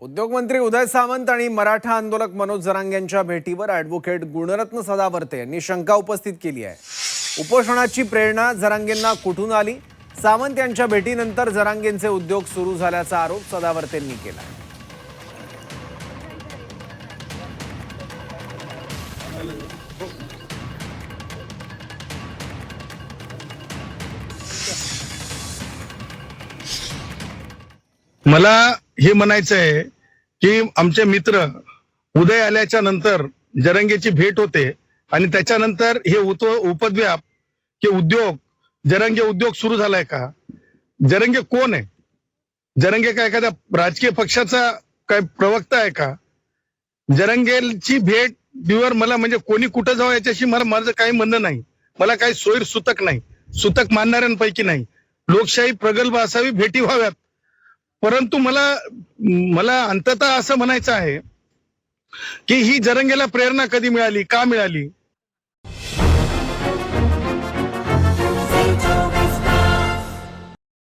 उद्योगमंत्री उदय सामंत आणि मराठा आंदोलक मनोज जरांगे यांच्या भेटीवर ॲडव्होकेट गुणरत्न सदावर्ते यांनी शंका उपस्थित केली आहे। उपोषणाची प्रेरणा जरांगेंना कुठून आली? सामंत यांच्या भेटीनंतर जरांगेंचे उद्योग सुरू झाल्याचा आरोप सदावर्तेंनी केला। मला हे म्हणायचं आहे की आमचे मित्र उदय आल्याच्या नंतर जरांगेची भेट होते आणि त्याच्यानंतर हे उपद्व्याप की उद्योग जरांगे उद्योग सुरू झालाय का? जरांगे कोण आहे? जरांगे काय एखाद्या राजकीय पक्षाचा काय प्रवक्ता आहे का? जरांगेची भेट दिवर मला म्हणजे कोणी कुठं जावं याच्याशी माझं काही म्हणणं नाही। मला काही सोयीर सुतक नाही, सुतक मानणाऱ्यांपैकी नाही। लोकशाही प्रगल्भ असावी, भेटी व्हाव्यात। परंतु मला अंततः असं म्हणायचं आहे की ही जरांगेला प्रेरणा कधी मिळाली, का मिळाली?